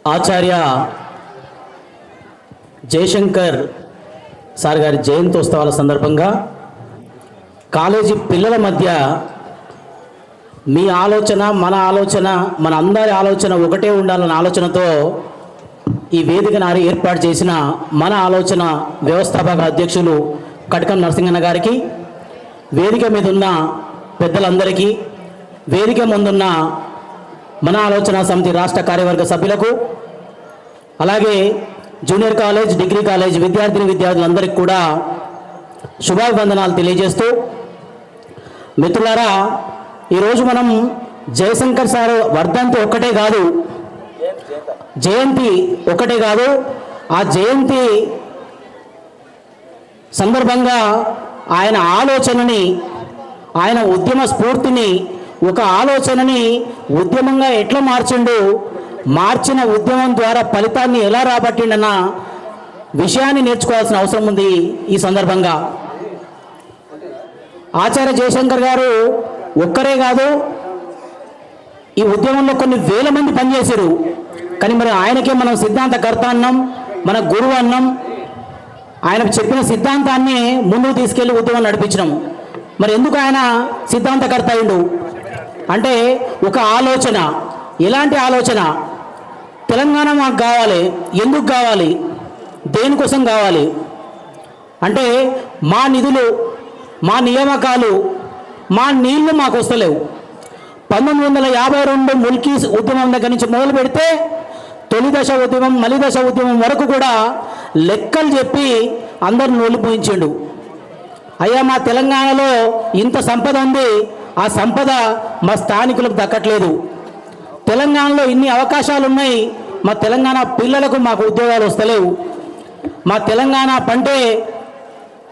ఆచార్య Jayashankar sir గారి జయంతోత్సవాల సందర్భంగా college పిల్లల మధ్య మీ ఆలోచన మన అందరి ఆలోచన ఒకటే ఉండాలన్న ఆలోచనతో ఈ వేదికను ఏర్పాటు చేసిన మన ఆలోచన వ్యవస్థాపక అధ్యక్షులు కటకం నరసింహన్న గారికి, వేదిక మీద ఉన్న పెద్దలందరికీ, వేదిక ముందున్న మన ఆలోచన సమితి రాష్ట్ర కార్యవర్గ సభ్యులకు, అలాగే జూనియర్ కాలేజ్, డిగ్రీ కాలేజ్ విద్యార్థులందరికీ కూడా శుభాభివందనాలు తెలియజేస్తూ, మిత్రులారా, ఈరోజు మనం జయశంకర్ సార్ వర్ధంతి ఒక్కటే కాదు, జయంతి ఒకటే కాదు, ఆ జయంతి సందర్భంగా ఆయన ఆలోచనని, ఆయన ఉద్యమ స్ఫూర్తిని, ఒక ఆలోచనని ఉద్యమంగా ఎట్లా మార్చిన ఉద్యమం ద్వారా ఫలితాన్ని ఎలా రాబట్టిండన్న విషయాన్ని నేర్చుకోవాల్సిన అవసరం ఉంది. ఈ సందర్భంగా ఆచార్య జయశంకర్ గారు ఒక్కరే కాదు, ఈ ఉద్యమంలో కొన్ని వేల మంది పనిచేశారు. కానీ మరి ఆయనకే మనం సిద్ధాంతకర్త అన్నాం, మన గురువు అన్నాం. ఆయన చెప్పిన సిద్ధాంతాన్ని ముందుకు తీసుకెళ్లి ఉద్యమం నడిపించడం. మరి ఎందుకు ఆయన సిద్ధాంతకర్త అయిండు అంటే, ఒక ఆలోచన. ఎలాంటి ఆలోచన? తెలంగాణ మాకు కావాలి. ఎందుకు కావాలి? దేనికోసం కావాలి అంటే, మా నిధులు, మా నియామకాలు, మా నీళ్లు మాకు వస్తలేవు. 1952 ముల్కీ ఉద్యమం దగ్గర నుంచి మొదలు పెడితే తొలి దశ ఉద్యమం, మలి దశ ఉద్యమం వరకు కూడా లెక్కలు చెప్పి అందరిని నొలిపోయించిండు. అయ్యా, మా తెలంగాణలో ఇంత సంపద ఉంది, ఆ సంపద మా స్థానికులకు దక్కట్లేదు. తెలంగాణలో ఇన్ని అవకాశాలు ఉన్నాయి, మా తెలంగాణ పిల్లలకు మాకు ఉద్యోగాలు వస్తలేవు. మా తెలంగాణ పంటే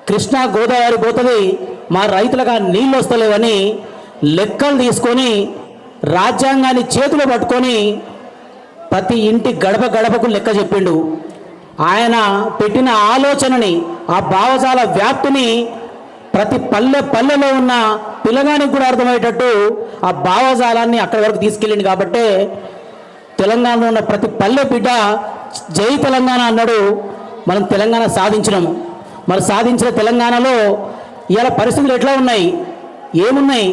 కృష్ణా గోదావరి పోతుంది, మా రైతులకు నీళ్ళు వస్తలేవని లెక్కలు తీసుకొని రాజ్యాంగాన్ని చేతిలో పట్టుకొని ప్రతి ఇంటి గడప గడపకు లెక్క చెప్పిండు. ఆయన పెట్టిన ఆలోచనని, ఆ భావజాల వ్యాప్తిని ప్రతి పల్లెలో ఉన్న పిల్లగానికి కూడా అర్థమయ్యేటట్టు ఆ భావజాలాన్ని అక్కడి వరకు తీసుకెళ్ళింది. కాబట్టే తెలంగాణలో ఉన్న ప్రతి పల్లె బిడ్డ జై తెలంగాణ అన్నాడు. మనం తెలంగాణ సాధించినాం. మరి సాధించిన తెలంగాణలో ఇవాళ పరిస్థితులు ఎట్లా ఉన్నాయి, ఏమున్నాయి?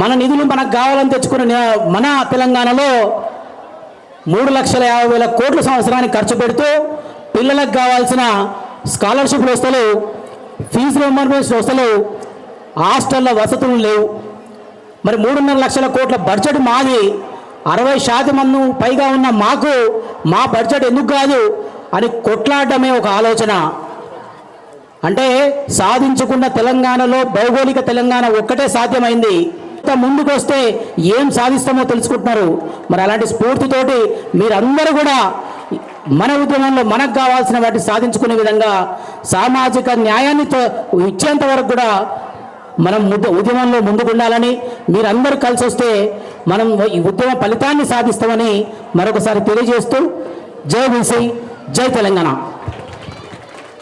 మన నిధులు మనకు కావాలని తెచ్చుకున్న మన తెలంగాణలో 3,50,000 కోట్ల సంవత్సరానికి ఖర్చు పెడుతూ పిల్లలకు కావాల్సిన స్కాలర్షిప్లు వస్తలేవు, ఫీజు రియంబర్స్మెంట్స్ వస్తలేవు, హాస్టల్లో వసతులు లేవు. మరి 3.5 లక్షల కోట్ల బడ్జెట్ మాది, 60% పైగా ఉన్న మాకు మా బడ్జెట్ ఎందుకు కాదు అని కొట్లాడటమే ఒక ఆలోచన. అంటే సాధించుకున్న తెలంగాణలో భౌగోళిక తెలంగాణ ఒక్కటే సాధ్యమైంది. ముందుకు వస్తే ఏం సాధిస్తామో తెలుసుకుంటున్నారు. మరి అలాంటి స్ఫూర్తితోటి మీరందరూ కూడా మన ఉద్యమంలో మనకు కావాల్సిన వాటిని సాధించుకునే విధంగా సామాజిక న్యాయాన్ని ఇచ్చేంత వరకు కూడా మనం ఉద్యమంలో ముందుకుండాలని, మీరందరూ కలిసి వస్తే మనం ఈ ఉద్యమ ఫలితాన్ని సాధిస్తామని మరొకసారి తెలియజేస్తూ, జై బీసీ, జై తెలంగాణ.